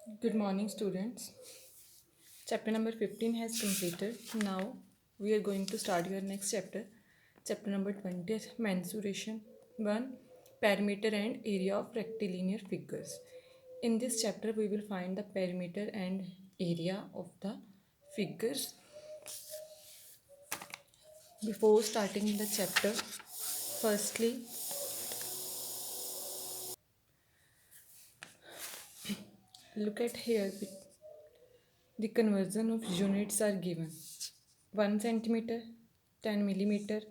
Good morning, students. Chapter number 15 has completed. Now we are going to start your next chapter. Chapter number 20 is mensuration. 1. Perimeter and area of rectilinear figures. In this chapter, we will find the perimeter and area of the figures. Before starting the chapter, firstly, look at here. The conversion of units are given. 1 centimeter, 10 millimeter,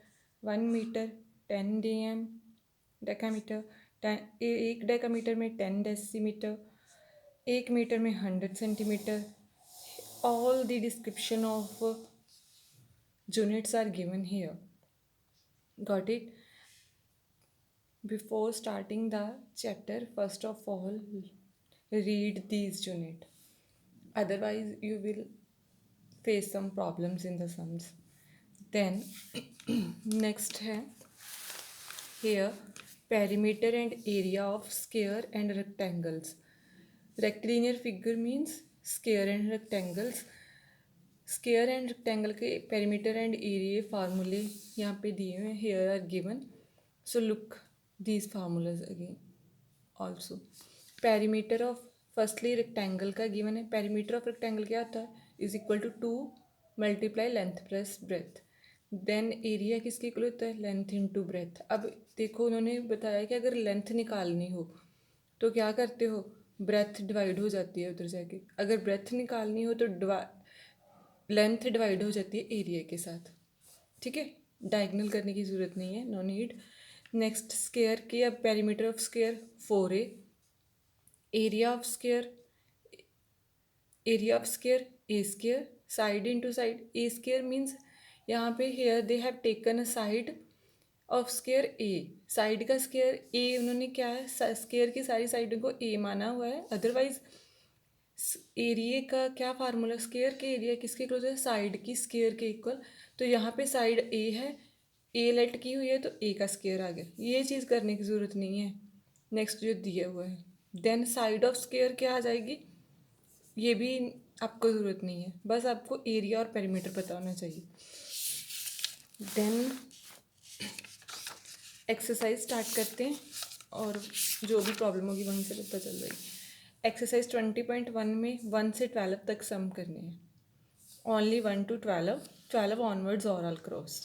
1 meter, 10 dm, decametre, एक decametre में 10 decimetre, 1 metre में 100 centimetre. All the description of units are given here. Got it? Before starting the chapter, first of all, read these units. Otherwise, you will face some problems in the sums. Then next है here perimeter and area of square and rectangles. Rectilinear figure means square and rectangles. Square and rectangle के perimeter and area फार्मूले यहाँ पे दिए हुए हैं. Here are given, so look these formulas again also. Perimeter of firstly rectangle का given है. Perimeter of rectangle क्या होता है? Is equal to 2 multiply length plus breadth. Then area किसके इक्वल होता है? Length into breadth. अब देखो उन्होंने बताया कि अगर लेंथ निकालनी हो तो क्या करते हो? ब्रेथ डिवाइड हो जाती है उधर जाके. अगर ब्रेथ निकालनी हो तो लेंथ डिवाइड हो जाती है एरिया के साथ. ठीक है, डायगनल करने की ज़रूरत नहीं है, नो नीड. नेक्स्ट स्क्वायर की. अब perimeter of square 4a, area of square A square, side into side. A square means यहाँ पे here they have taken a side of square A. Side का स्क्वायर ए उन्होंने क्या है, square की सारी साइडों को ए माना हुआ है. अदरवाइज एरिया का क्या फार्मूला? स्क्वायर के एरिया किसके इक्वल है? साइड की स्क्वायर के इक्वल. तो यहाँ पे साइड ए है, ए लेट की हुई है तो ए का स्क्वायर आ गया. ये चीज़ करने की ज़रूरत नहीं है. नेक्स्ट जो दिया हुआ है, देन साइड ऑफ स्क्वायर क्या आ जाएगी? ये भी आपको ज़रूरत नहीं है, बस आपको एरिया और पेरीमीटर पता होना चाहिए. देन एक्सरसाइज स्टार्ट करते हैं और जो भी प्रॉब्लम होगी वहीं से पता चल जाएगी. एक्सरसाइज 20.1 में 1 से 12 तक सम करने हैं. ओनली 1 to 12 ऑनवर्ड्स और all cross.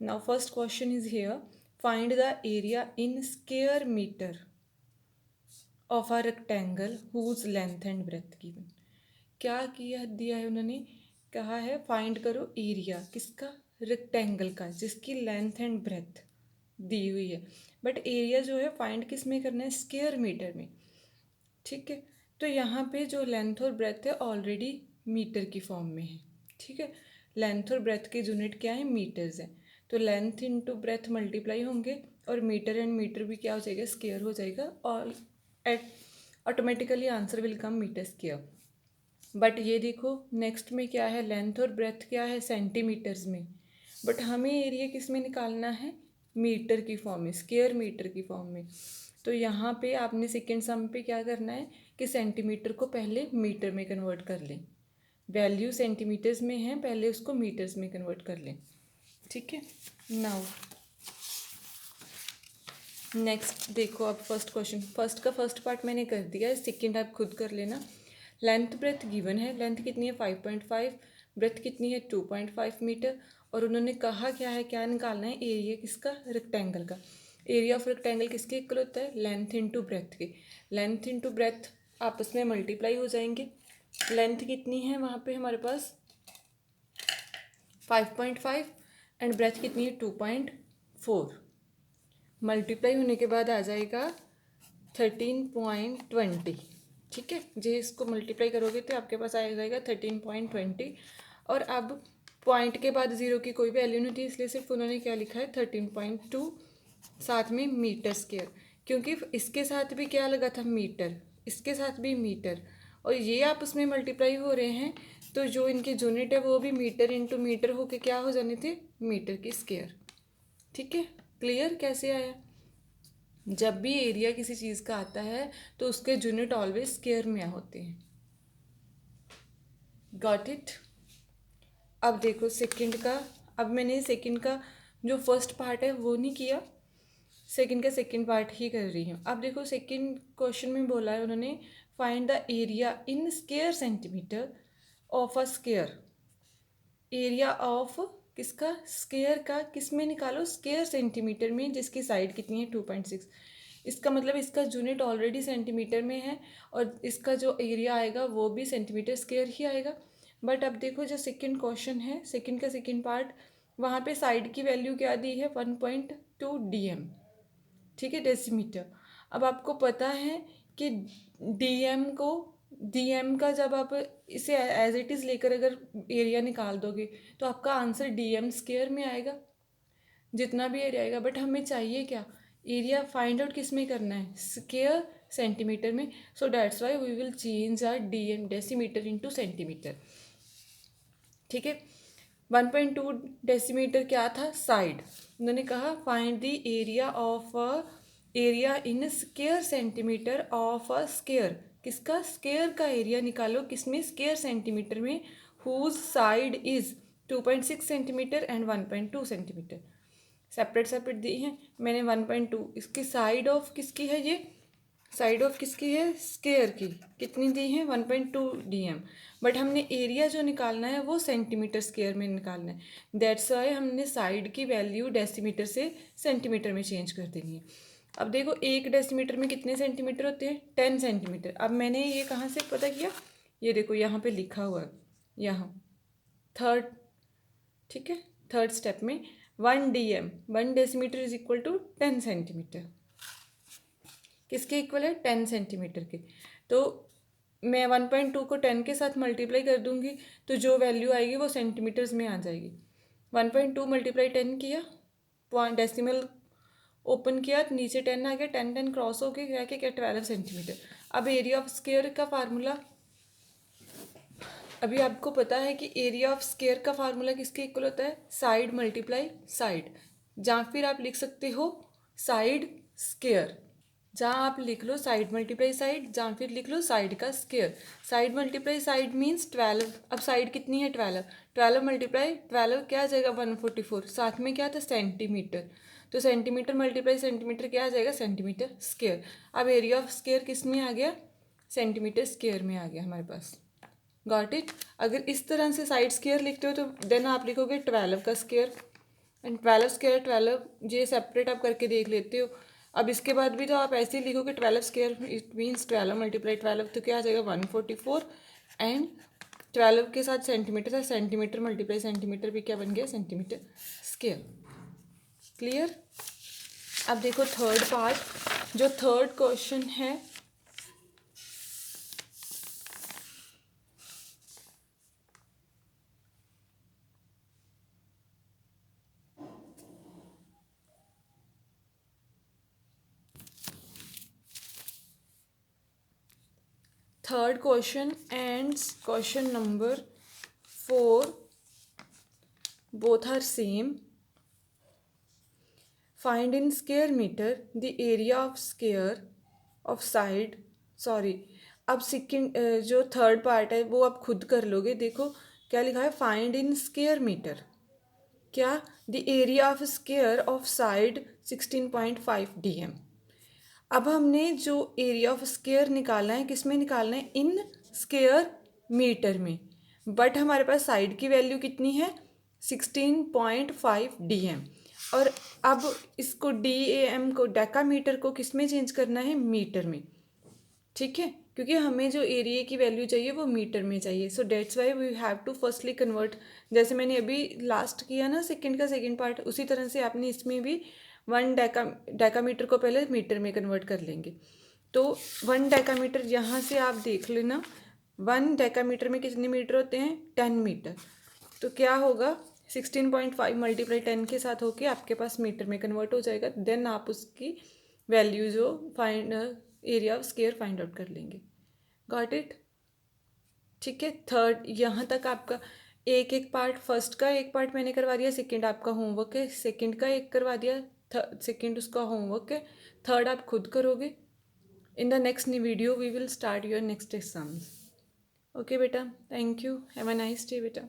Now first question is here, find the area in square metre of a rectangle whose length and breadth given. क्या किया दिया है उन्होंने? कहा है फाइंड करो एरिया किसका? रेक्टेंगल का, जिसकी लेंथ एंड ब्रेथ दी हुई है. बट एरिया जो है फाइंड किस में करना है? स्क्वायर मीटर में. ठीक है, तो यहाँ पे जो लेंथ और ब्रेथ है ऑलरेडी मीटर की फॉर्म में है. ठीक है, लेंथ और ब्रेथ के यूनिट क्या है? मीटर्स हैं. तो लेंथ इनटू ब्रेथ मल्टीप्लाई होंगे और मीटर एंड मीटर भी क्या हो जाएगा? स्क्वायर हो जाएगा. और at automatically answer will come metre square. But ये देखो नेक्स्ट में क्या है? लेंथ और ब्रेथ क्या है? सेंटीमीटर्स में. बट हमें एरिया किस में निकालना है? मीटर की फॉर्म में, स्क्वायर मीटर की फॉर्म में. तो यहाँ पे आपने सेकेंड सम पे क्या करना है कि सेंटीमीटर को पहले मीटर में कन्वर्ट कर लें. वैल्यू सेंटीमीटर्स में है, पहले उसको मीटर्स में कन्वर्ट कर लें. ठीक है. नाउ नेक्स्ट देखो, अब फर्स्ट क्वेश्चन, फर्स्ट का फर्स्ट पार्ट मैंने कर दिया है, सेकेंड आप खुद कर लेना. लेंथ ब्रेथ गिवन है. लेंथ कितनी है? 5.5. ब्रेथ कितनी है? 2.5 मीटर. और उन्होंने कहा क्या है, क्या निकालना है? एरिया किसका? रेक्टेंगल का. एरिया ऑफ रेक्टेंगल किसके इक्वल होता है? लेंथ इनटू ब्रेथ के. लेंथ इनटू ब्रेथ आपस में मल्टीप्लाई हो जाएंगे. लेंथ कितनी है वहाँ पे हमारे पास? 5.5 एंड ब्रेथ कितनी है? 2.4. मल्टीप्लाई होने के बाद आ जाएगा 13.20. ठीक है, जो इसको मल्टीप्लाई करोगे तो आपके पास आ जाएगा 13.20. और अब पॉइंट के बाद ज़ीरो की कोई वैल्यू नहीं थी, इसलिए सिर्फ उन्होंने क्या लिखा है? 13.2, साथ में मीटर स्क्वायर. क्योंकि इसके साथ भी क्या लगा था? मीटर. इसके साथ भी मीटर. और ये आपस में मल्टीप्लाई हो रहे हैं, तो जो इनके यूनिट है वो भी मीटर इंटू मीटर होके क्या हो जाने थे? मीटर की स्क्वायर. ठीक है, क्लियर कैसे आया? जब भी एरिया किसी चीज़ का आता है तो उसके यूनिट ऑलवेज स्क्वायर में होते हैं. Got it. अब देखो सेकंड का, अब मैंने सेकंड का जो फर्स्ट पार्ट है वो नहीं किया, सेकंड का सेकंड पार्ट ही कर रही हूँ। अब देखो सेकंड क्वेश्चन में बोला है उन्होंने find the area in square centimetre of a square. Area of किसका, स्क्वायर का, किस में निकालो, स्क्वायर सेंटीमीटर में, जिसकी साइड कितनी है 2.6। इसका मतलब इसका यूनिट ऑलरेडी सेंटीमीटर में है और इसका जो एरिया आएगा वो भी सेंटीमीटर स्क्वायर ही आएगा। बट अब देखो जो सेकंड क्वेश्चन है, सेकंड का सेकंड पार्ट, वहाँ पे साइड की वैल्यू क्या दी है 1.2 DM, ठीक है, डेसीमीटर। अब आपको पता है कि डीएम को, डीएम का जब आप इसे एज इट इज़ लेकर अगर एरिया निकाल दोगे तो आपका आंसर डीएम स्क्वायर में आएगा, जितना भी एरिया आएगा। बट हमें चाहिए क्या, एरिया फाइंड आउट किस में करना है, स्क्वायर सेंटीमीटर में। So that's why we will change our dm decimetre into centimetre, ठीक है। 1.2 डेसीमीटर क्या था, साइड। उन्होंने कहा find the area of a, area in square centimetre of a square, किसका, स्क्वायर का एरिया निकालो, किसमें, स्क्वायर सेंटीमीटर में, whose side is 2.6 centimetre and 1.2 centimetre. Separate separate दी हैं मैंने 1.2, इसकी साइड ऑफ किसकी है, ये साइड ऑफ किसकी है, स्क्वायर की, कितनी दी है 1.2 DM। बट हमने एरिया जो निकालना है वो सेंटीमीटर स्क्वायर में निकालना है, दैट्स वाई हमने साइड की वैल्यू डेसीमीटर से सेंटीमीटर में चेंज कर देनी है। अब देखो एक डेसीमीटर में कितने सेंटीमीटर होते हैं, 10 सेंटीमीटर। अब मैंने ये कहाँ से पता किया, ये देखो यहाँ पे लिखा हुआ है, यहाँ थर्ड, ठीक है, थर्ड स्टेप में 1 DM, 1 decimetre is equal to 10 centimetre, किसके इक्वल है, 10 सेंटीमीटर के। तो मैं 1.2 को 10 के साथ मल्टीप्लाई कर दूंगी तो जो वैल्यू आएगी वो सेंटीमीटर्स में आ जाएगी। 1.2 मल्टीप्लाई 10 किया, पॉइंट डेसिमल ओपन किया, नीचे 10 आ गया, 10 10 क्रॉस हो गया क्या 12 सेंटीमीटर। अब एरिया ऑफ स्क्वायर का फार्मूला, अभी आपको पता है कि एरिया ऑफ स्क्वायर का फार्मूला किसके इक्वल होता है, साइड मल्टीप्लाई साइड, या फिर आप लिख सकते हो साइड स्क्वायर, जहाँ आप लिख लो साइड मल्टीप्लाई साइड, जहाँ फिर लिख लो साइड का square. Side multiply side means 12। अब साइड कितनी है 12, 12 मल्टीप्लाई 12 क्या आ जाएगा 144, साथ में क्या था सेंटीमीटर, तो सेंटीमीटर मल्टीप्लाई सेंटीमीटर क्या आ जाएगा सेंटीमीटर स्क्वायर। अब एरिया ऑफ स्क्वायर किस में आ गया, सेंटीमीटर स्क्वायर में आ गया हमारे पास, गॉट इट। अगर इस तरह से साइड स्क्वायर लिखते हो तो देन आप लिखोगे 12 का स्क्वायर, एंड 12 स्क्वायर 12, ये सेपरेट आप करके देख लेते हो। अब इसके बाद भी तो आप ऐसे ही लिखोगे 12 स्क्वायर, इट मीन्स 12 मल्टीप्लाई 12, तो क्या आ जाएगा 144, एंड 12 के साथ सेंटीमीटर था, सेंटीमीटर मल्टीप्लाई सेंटीमीटर भी क्या बन गया सेंटीमीटर स्क्वायर, क्लियर। अब देखो थर्ड पार्ट, जो थर्ड क्वेश्चन है, third question and question number 4 both are same. Find in square meter the area of square of side, sorry, अब सेकंड जो थर्ड पार्ट है वो आप खुद कर लोगे। देखो क्या लिखा है, फाइंड इन स्क्वायर मीटर, क्या, the area of square of side 16.5 DM। अब हमने जो एरिया ऑफ स्क्वायर निकालना है किस में निकालना है, इन स्क्वायर मीटर में, बट हमारे पास साइड की वैल्यू कितनी है 16.5 DM। और अब इसको DAM को, डेकामीटर को किस में चेंज करना है, मीटर में, ठीक है, क्योंकि हमें जो एरिया की वैल्यू चाहिए वो मीटर में चाहिए। So that's why we have to firstly convert, जैसे मैंने अभी लास्ट किया ना सेकंड का सेकंड पार्ट, उसी तरह से आपने इसमें भी 1 डेकामीटर को पहले मीटर में कन्वर्ट कर लेंगे। तो 1 डेकामीटर यहाँ से आप देख लेना, 1 डेकामीटर में कितने मीटर होते हैं, 10 मीटर। तो क्या होगा 16.5 मल्टीप्लाई 10 के साथ होके आपके पास मीटर में कन्वर्ट हो जाएगा, देन आप उसकी वैल्यू जो find area of square find out कर लेंगे, गॉट इट, ठीक है। थर्ड यहाँ तक आपका एक एक पार्ट, फर्स्ट का एक पार्ट मैंने करवा दिया, सेकंड आपका होमवर्क है, सेकंड का एक करवा दिया, सेकंड उसका होमवर्क है, थर्ड आप खुद करोगे। In the next video we will start your next exams, okay बेटा, thank you, have a nice day बेटा।